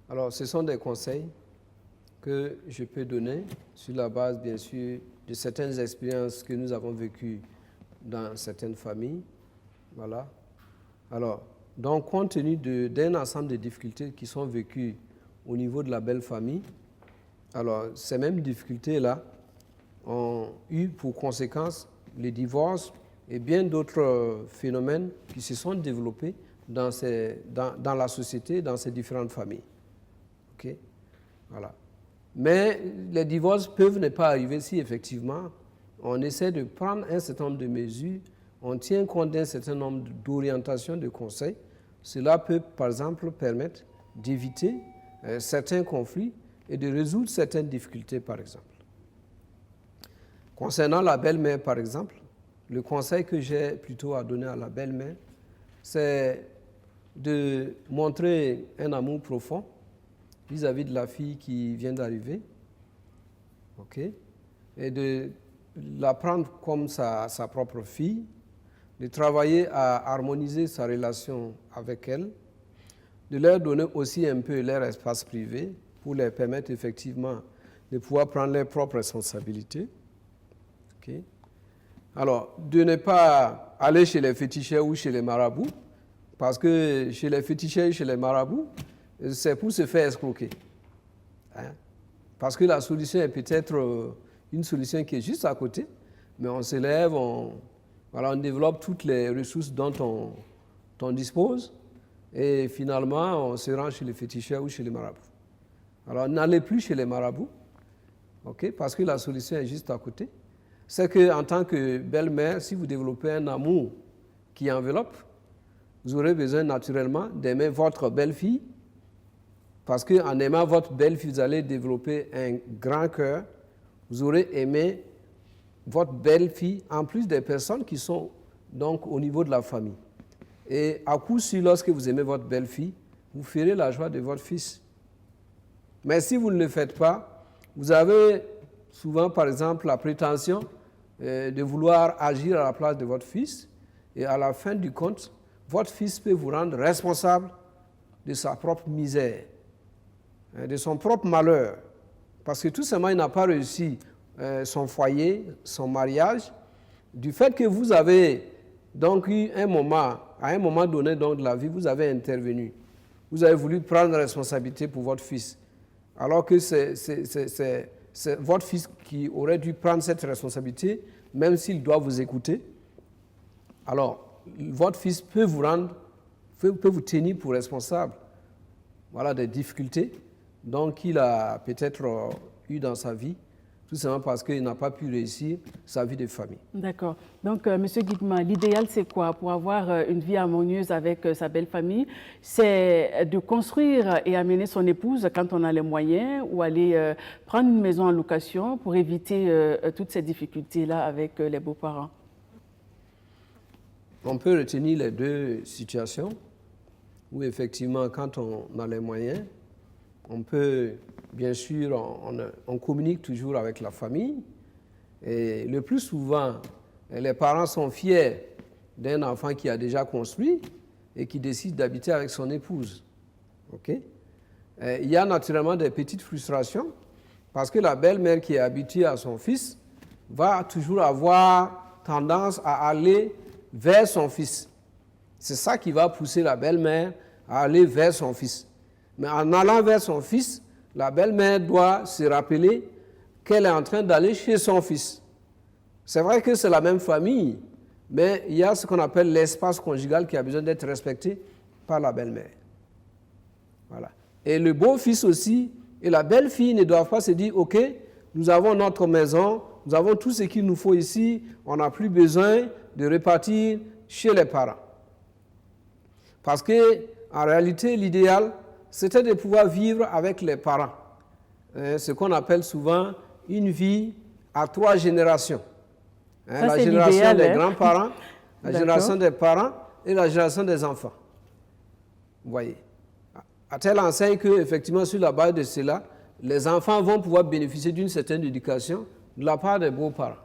Alors, ce sont des conseils que je peux donner sur la base, bien sûr, de certaines expériences que nous avons vécues dans certaines familles. Voilà. Alors, donc, compte tenu d'un ensemble de difficultés qui sont vécues au niveau de la belle famille, alors, ces mêmes difficultés-là ont eu pour conséquence les divorces et bien d'autres phénomènes qui se sont développés dans la société, dans ces différentes familles. Okay? Voilà. Mais les divorces peuvent ne pas arriver si effectivement on essaie de prendre un certain nombre de mesures, on tient compte d'un certain nombre d'orientations, de conseils. Cela peut, par exemple, permettre d'éviter certains conflits et de résoudre certaines difficultés, par exemple. Concernant la belle-mère, par exemple, le conseil que j'ai plutôt à donner à la belle-mère, c'est de montrer un amour profond vis-à-vis de la fille qui vient d'arriver, okay, et de la prendre comme sa propre fille, de travailler à harmoniser sa relation avec elle, de leur donner aussi un peu leur espace privé pour leur permettre effectivement de pouvoir prendre leurs propres responsabilités. Okay. Alors, de ne pas aller chez les féticheurs ou chez les marabouts, parce que chez les féticheurs et chez les marabouts, c'est pour se faire escroquer. Hein? Parce que la solution est peut-être une solution qui est juste à côté, mais on se lève, on développe toutes les ressources dont on dispose, et finalement, on se rend chez les féticheurs ou chez les marabouts. Alors, n'allez plus chez les marabouts, okay, parce que la solution est juste à côté. C'est qu'en tant que belle-mère, si vous développez un amour qui enveloppe, vous aurez besoin naturellement d'aimer votre belle-fille, parce qu'en aimant votre belle-fille, vous allez développer un grand cœur, vous aurez aimé votre belle-fille, en plus des personnes qui sont donc au niveau de la famille. Et à coup sûr, lorsque vous aimez votre belle-fille, vous ferez la joie de votre fils. Mais si vous ne le faites pas, vous avez souvent, par exemple, la prétention de vouloir agir à la place de votre fils, et à la fin du compte, votre fils peut vous rendre responsable de sa propre misère, de son propre malheur, parce que tout simplement, il n'a pas réussi son foyer, son mariage, du fait que vous avez donc eu à un moment donné donc, de la vie, vous avez intervenu. Vous avez voulu prendre la responsabilité pour votre fils, alors que c'est votre fils qui aurait dû prendre cette responsabilité, même s'il doit vous écouter. Alors, votre fils peut vous tenir pour responsable, voilà, des difficultés donc qu'il a peut-être eu dans sa vie, tout simplement parce qu'il n'a pas pu réussir sa vie de famille. D'accord. Donc, M. Guigma, l'idéal, c'est quoi pour avoir une vie harmonieuse avec sa belle famille? C'est de construire et amener son épouse quand on a les moyens ou aller prendre une maison en location pour éviter toutes ces difficultés-là avec les beaux-parents? On peut retenir les deux situations où, effectivement, quand on a les moyens, on peut, bien sûr, on communique toujours avec la famille. Et le plus souvent, les parents sont fiers d'un enfant qui a déjà construit et qui décide d'habiter avec son épouse. Okay? Il y a naturellement des petites frustrations parce que la belle-mère qui est habituée à son fils va toujours avoir tendance à aller vers son fils. C'est ça qui va pousser la belle-mère à aller vers son fils. Mais en allant vers son fils, la belle-mère doit se rappeler qu'elle est en train d'aller chez son fils. C'est vrai que c'est la même famille, mais il y a ce qu'on appelle l'espace conjugal qui a besoin d'être respecté par la belle-mère. Voilà. Et le beau-fils aussi et la belle-fille ne doivent pas se dire « Ok, nous avons notre maison, nous avons tout ce qu'il nous faut ici, on n'a plus besoin de repartir chez les parents. » Parce qu'en réalité, l'idéal, c'était de pouvoir vivre avec les parents. Ce qu'on appelle souvent une vie à 3 générations. Ça, la génération des grands-parents, la génération des parents et la génération des enfants. Vous voyez. À telle enseigne qu'effectivement, sur la base de cela, les enfants vont pouvoir bénéficier d'une certaine éducation de la part des beaux-parents.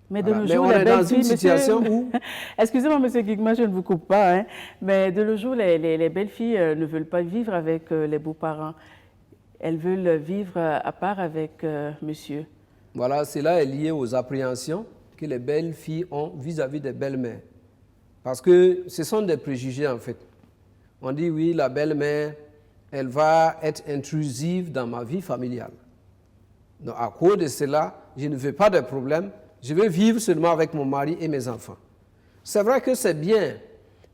Mais de nos jours, on est dans une situation où... Excusez-moi, M. Guigma, je ne vous coupe pas, hein, mais de nos jours, les belles-filles ne veulent pas vivre avec les beaux-parents. Elles veulent vivre à part avec monsieur. Voilà, cela est lié aux appréhensions que les belles-filles ont vis-à-vis des belles-mères. Parce que ce sont des préjugés, en fait. On dit, oui, la belle-mère, elle va être intrusive dans ma vie familiale. Donc, à cause de cela, je ne veux pas de problème. Je veux vivre seulement avec mon mari et mes enfants. C'est vrai que c'est bien,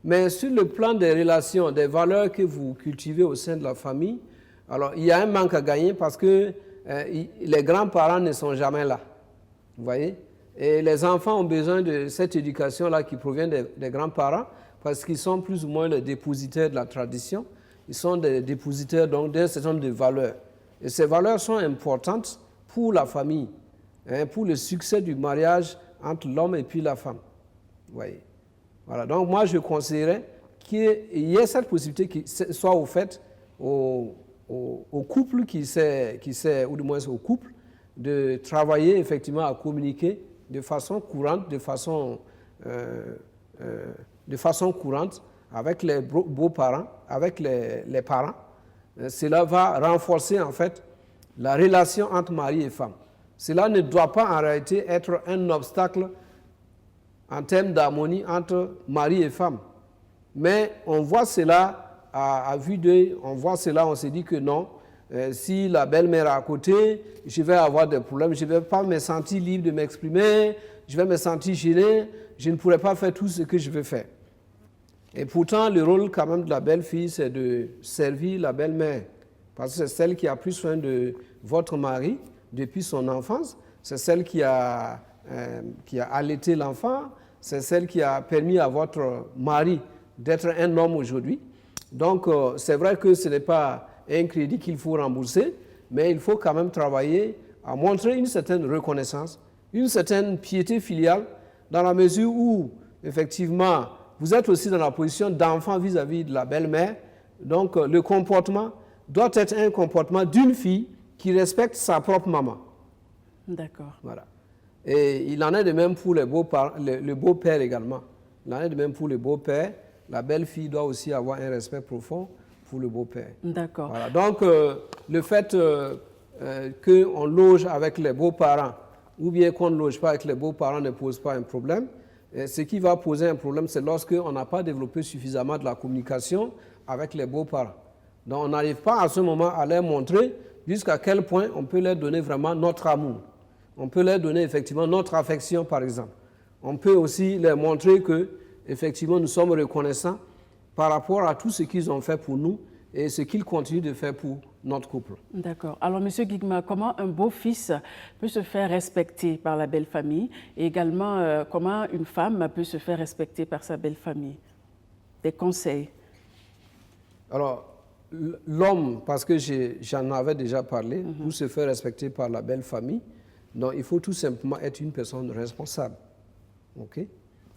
mais sur le plan des relations, des valeurs que vous cultivez au sein de la famille, alors il y a un manque à gagner parce que les grands-parents ne sont jamais là. Vous voyez? Et les enfants ont besoin de cette éducation-là qui provient des grands-parents parce qu'ils sont plus ou moins les dépositaires de la tradition. Ils sont des dépositaires donc d'un certain nombre de valeurs. Et ces valeurs sont importantes pour la famille. Pour le succès du mariage entre l'homme et puis la femme. Vous voyez. Voilà. Donc moi, je conseillerais qu'il y ait cette possibilité qui soit offerte au couple qui sait, ou du moins au couple, de travailler effectivement à communiquer de façon courante, de façon courante avec les beaux-parents, avec les parents. Cela va renforcer en fait la relation entre mari et femme. Cela ne doit pas en réalité être un obstacle en termes d'harmonie entre mari et femme. Mais on voit cela à vue d'œil, on voit cela, on se dit que non, si la belle-mère est à côté, je vais avoir des problèmes, je ne vais pas me sentir libre de m'exprimer, je vais me sentir gêné, je ne pourrai pas faire tout ce que je veux faire. Et pourtant, le rôle quand même de la belle-fille, c'est de servir la belle-mère, parce que c'est celle qui a pris soin de votre mari depuis son enfance, c'est celle qui a allaité l'enfant, c'est celle qui a permis à votre mari d'être un homme aujourd'hui. Donc, c'est vrai que ce n'est pas un crédit qu'il faut rembourser, mais il faut quand même travailler à montrer une certaine reconnaissance, une certaine piété filiale, dans la mesure où, effectivement, vous êtes aussi dans la position d'enfant vis-à-vis de la belle-mère. Donc, le comportement doit être un comportement d'une fille qui respecte sa propre maman. D'accord. Voilà. Et il en est de même pour le beau-père également. Il en est de même pour le beau-père. La belle-fille doit aussi avoir un respect profond pour le beau-père. D'accord. Voilà. Donc, le fait qu'on loge avec les beaux-parents ou bien qu'on ne loge pas avec les beaux-parents ne pose pas un problème. Ce qui va poser un problème, c'est lorsqu'on n'a pas développé suffisamment de la communication avec les beaux-parents. Donc on n'arrive pas à ce moment à leur montrer jusqu'à quel point on peut leur donner vraiment notre amour. On peut leur donner effectivement notre affection, par exemple. On peut aussi leur montrer que, effectivement, nous sommes reconnaissants par rapport à tout ce qu'ils ont fait pour nous et ce qu'ils continuent de faire pour notre couple. D'accord. Alors, M. Guigma, comment un beau-fils peut se faire respecter par la belle famille et également comment une femme peut se faire respecter par sa belle famille? Des conseils. Alors, l'homme, parce que j'en avais déjà parlé, pour se faire respecter par la belle famille, donc il faut tout simplement être une personne responsable. Okay?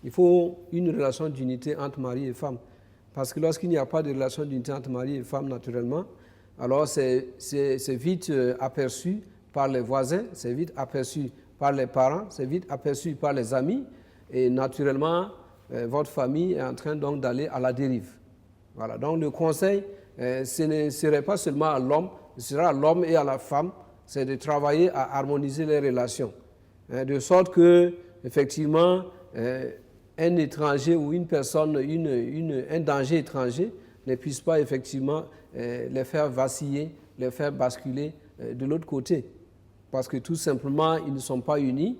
Il faut une relation d'unité entre mari et femme. Parce que lorsqu'il n'y a pas de relation d'unité entre mari et femme, naturellement, alors c'est vite aperçu par les voisins, c'est vite aperçu par les parents, c'est vite aperçu par les amis. Et naturellement, votre famille est en train donc d'aller à la dérive. Voilà. Donc le conseil, ce ne serait pas seulement à l'homme, ce sera à l'homme et à la femme, c'est de travailler à harmoniser les relations. De sorte que, effectivement, un étranger ou une personne, un danger étranger ne puisse pas effectivement les faire vaciller, les faire basculer de l'autre côté. Parce que tout simplement, ils ne sont pas unis.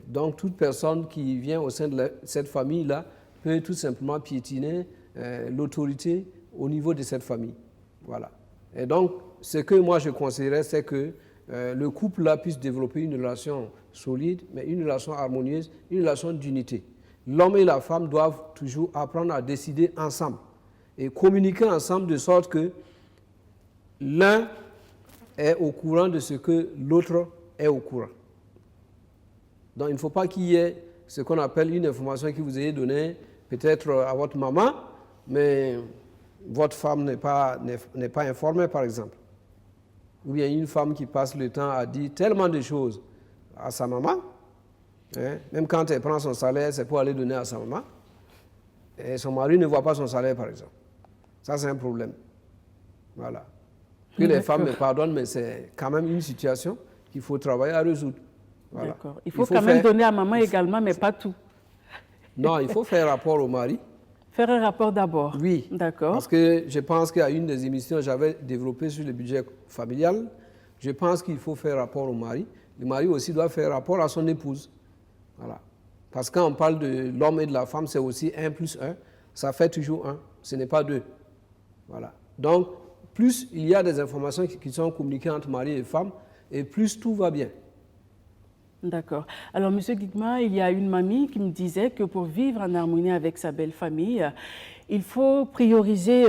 Donc toute personne qui vient au sein de cette famille-là peut tout simplement piétiner l'autorité au niveau de cette famille. Voilà. Et donc, ce que moi je conseillerais, c'est que le couple-là puisse développer une relation solide, mais une relation harmonieuse, une relation d'unité. L'homme et la femme doivent toujours apprendre à décider ensemble et communiquer ensemble de sorte que l'un est au courant de ce que l'autre est au courant. Donc, il ne faut pas qu'il y ait ce qu'on appelle une information que vous ayez donnée peut-être à votre maman, mais votre femme n'est pas informée, par exemple. Ou bien une femme qui passe le temps à dire tellement de choses à sa maman, hein, même quand elle prend son salaire, c'est pour aller donner à sa maman, et son mari ne voit pas son salaire, par exemple. Ça, c'est un problème. Voilà. Que les femmes me pardonnent, mais c'est quand même une situation qu'il faut travailler à résoudre. Voilà. D'accord. Il faut quand même donner à maman également, mais pas tout. Non, il faut faire rapport au mari. Faire un rapport d'abord. Oui. D'accord. Parce que je pense qu'à une des émissions, j'avais développé sur le budget familial. Je pense qu'il faut faire rapport au mari. Le mari aussi doit faire rapport à son épouse. Voilà. Parce que quand on parle de l'homme et de la femme, c'est aussi 1 plus 1. Ça fait toujours 1. Ce n'est pas 2. Voilà. Donc, plus il y a des informations qui sont communiquées entre mari et femme, et plus tout va bien. D'accord. Alors, M. Guigma, il y a une mamie qui me disait que pour vivre en harmonie avec sa belle famille, il faut prioriser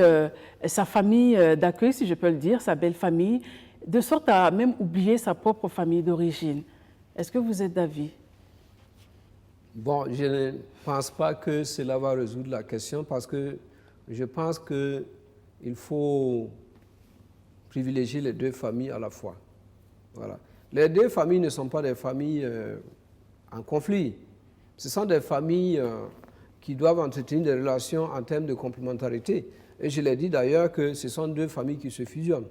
sa famille d'accueil, si je peux le dire, sa belle famille, de sorte à même oublier sa propre famille d'origine. Est-ce que vous êtes d'avis? Bon, je ne pense pas que cela va résoudre la question parce que je pense qu'il faut privilégier les deux familles à la fois. Voilà. Les deux familles ne sont pas des familles en conflit. Ce sont des familles qui doivent entretenir des relations en termes de complémentarité. Et je l'ai dit d'ailleurs que ce sont deux familles qui se fusionnent.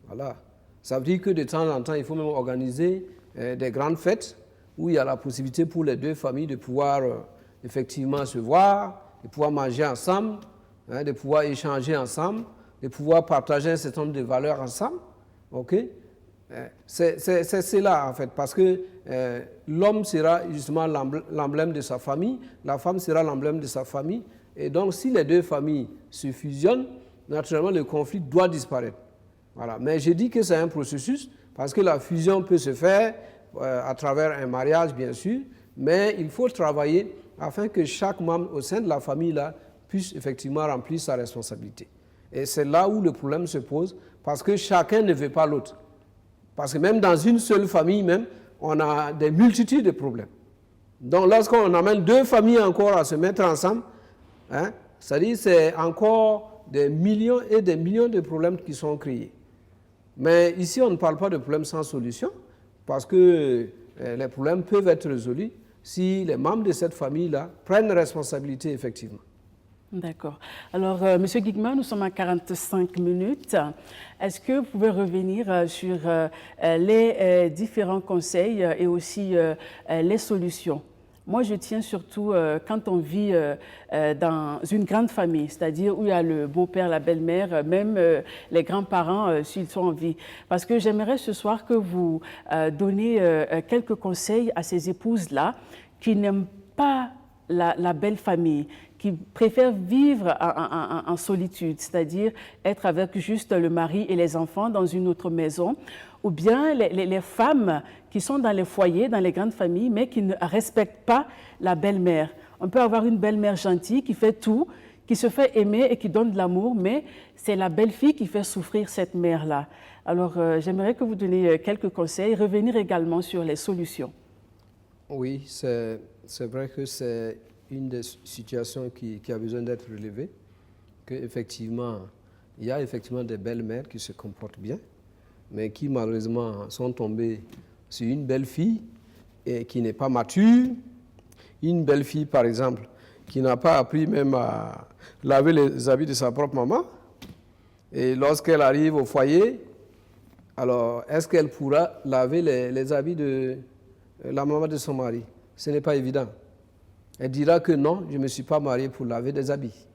Voilà. Ça veut dire que de temps en temps, il faut même organiser des grandes fêtes où il y a la possibilité pour les deux familles de pouvoir effectivement se voir, de pouvoir manger ensemble, de pouvoir échanger ensemble, de pouvoir partager un certain nombre de valeurs ensemble. OK? C'est cela en fait, parce que l'homme sera justement l'emblème de sa famille, la femme sera l'emblème de sa famille, et donc si les deux familles se fusionnent, naturellement le conflit doit disparaître. Voilà. Mais je dis que c'est un processus, parce que la fusion peut se faire à travers un mariage bien sûr, mais il faut travailler afin que chaque membre au sein de la famille là puisse effectivement remplir sa responsabilité. Et c'est là où le problème se pose, parce que chacun ne veut pas l'autre. Parce que même dans une seule famille, même, on a des multitudes de problèmes. Donc, lorsqu'on amène deux familles encore à se mettre ensemble, c'est-à-dire c'est encore des millions et des millions de problèmes qui sont créés. Mais ici, on ne parle pas de problèmes sans solution, parce que les problèmes peuvent être résolus si les membres de cette famille-là prennent responsabilité, effectivement. D'accord. Alors, Monsieur Guigma, nous sommes à 45 minutes. Est-ce que vous pouvez revenir sur les différents conseils et aussi les solutions? Moi, je tiens surtout quand on vit dans une grande famille, c'est-à-dire où il y a le beau-père, la belle-mère, même les grands-parents s'ils sont en vie. Parce que j'aimerais ce soir que vous donniez quelques conseils à ces épouses-là qui n'aiment pas la belle famille, qui préfèrent vivre en solitude, c'est-à-dire être avec juste le mari et les enfants dans une autre maison, ou bien les femmes qui sont dans les foyers, dans les grandes familles, mais qui ne respectent pas la belle-mère. On peut avoir une belle-mère gentille qui fait tout, qui se fait aimer et qui donne de l'amour, mais c'est la belle-fille qui fait souffrir cette mère-là. Alors, j'aimerais que vous donniez quelques conseils, revenir également sur les solutions. Oui, c'est vrai que c'est une des situations qui a besoin d'être relevée, qu'effectivement, il y a effectivement des belles-mères qui se comportent bien, mais qui malheureusement sont tombées sur une belle-fille et qui n'est pas mature, une belle-fille par exemple, qui n'a pas appris même à laver les habits de sa propre maman, et lorsqu'elle arrive au foyer, alors est-ce qu'elle pourra laver les habits de la maman de son mari? Ce n'est pas évident. Elle dira que non, je ne me suis pas mariée pour laver des habits.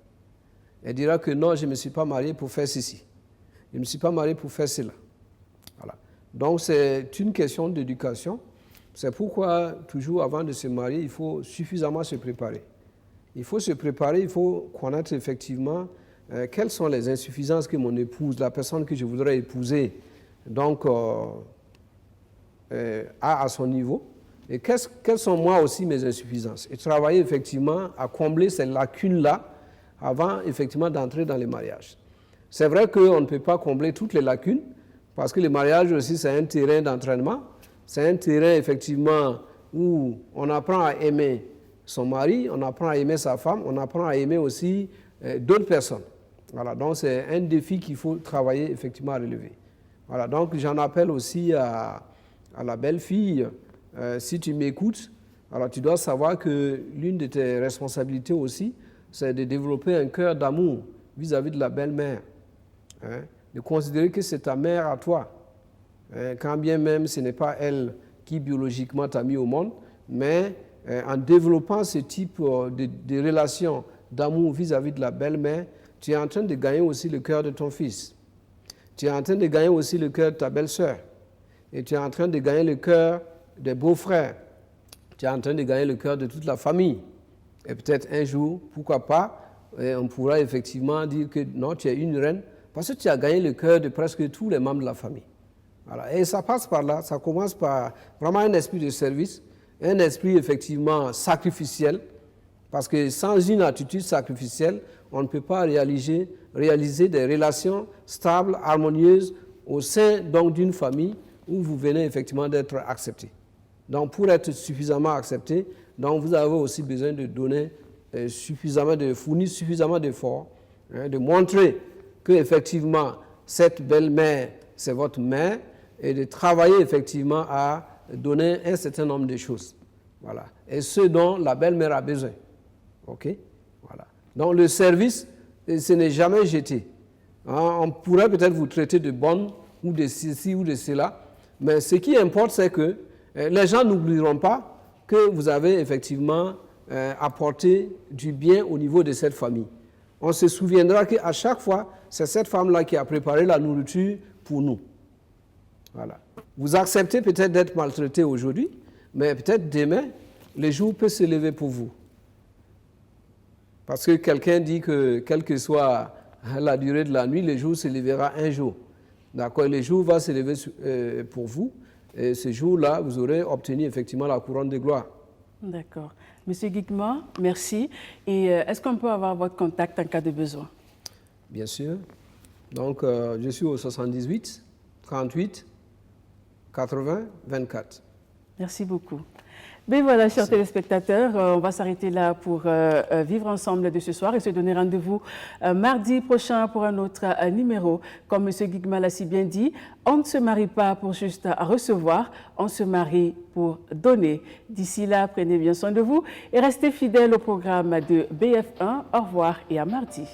Elle dira que non, je ne me suis pas mariée pour faire ceci. Je ne me suis pas mariée pour faire cela. Voilà. Donc c'est une question d'éducation. C'est pourquoi toujours avant de se marier, il faut suffisamment se préparer. Il faut se préparer, il faut connaître effectivement quelles sont les insuffisances que mon épouse, la personne que je voudrais épouser, donc a à son niveau. Et quelles sont moi aussi mes insuffisances? Et travailler effectivement à combler ces lacunes-là avant effectivement d'entrer dans les mariages. C'est vrai qu'on ne peut pas combler toutes les lacunes parce que le mariage aussi c'est un terrain d'entraînement, c'est un terrain effectivement où on apprend à aimer son mari, on apprend à aimer sa femme, on apprend à aimer aussi d'autres personnes. Voilà, donc c'est un défi qu'il faut travailler effectivement à relever. Voilà, donc j'en appelle aussi à la belle-fille. Si tu m'écoutes, alors tu dois savoir que l'une de tes responsabilités aussi, c'est de développer un cœur d'amour vis-à-vis de la belle-mère. Hein, de considérer que c'est ta mère à toi. Hein, quand bien même ce n'est pas elle qui biologiquement t'a mis au monde, mais en développant ce type de relation d'amour vis-à-vis de la belle-mère, tu es en train de gagner aussi le cœur de ton fils. Tu es en train de gagner aussi le cœur de ta belle-sœur. Et tu es en train de gagner le cœur des beaux-frères. Tu es en train de gagner le cœur de toute la famille. Et peut-être un jour, pourquoi pas, on pourra effectivement dire que non, tu es une reine, parce que tu as gagné le cœur de presque tous les membres de la famille. Voilà. Et ça passe par là, ça commence par vraiment un esprit de service, un esprit effectivement sacrificiel, parce que sans une attitude sacrificielle, on ne peut pas réaliser des relations stables, harmonieuses au sein donc d'une famille où vous venez effectivement d'être accepté. Donc, pour être suffisamment accepté, donc vous avez aussi besoin de donner de fournir suffisamment d'efforts, hein, de montrer que effectivement cette belle-mère, c'est votre mère, et de travailler effectivement à donner un certain nombre de choses. Voilà. Et ce dont la belle-mère a besoin. OK? Voilà. Donc, le service, ce n'est jamais jeté. Hein, on pourrait peut-être vous traiter de bonne ou de ceci ou de cela, mais ce qui importe, c'est que les gens n'oublieront pas que vous avez effectivement apporté du bien au niveau de cette famille. On se souviendra qu'à chaque fois, c'est cette femme-là qui a préparé la nourriture pour nous. Voilà. Vous acceptez peut-être d'être maltraité aujourd'hui, mais peut-être demain, le jour peut se lever pour vous. Parce que quelqu'un dit que, quelle que soit la durée de la nuit, le jour se lèvera un jour. D'accord, le jour va se lever pour vous. Et ce jour-là, vous aurez obtenu effectivement la couronne de gloire. D'accord. Monsieur Guigma, merci. Et est-ce qu'on peut avoir votre contact en cas de besoin? Bien sûr. Donc, je suis au 78 38 80 24. Merci beaucoup. Ben voilà, chers téléspectateurs, on va s'arrêter là pour vivre ensemble de ce soir et se donner rendez-vous mardi prochain pour un autre numéro. Comme M. Guigmal l'a si bien dit, on ne se marie pas pour juste recevoir, on se marie pour donner. D'ici là, prenez bien soin de vous et restez fidèles au programme de BF1. Au revoir et à mardi.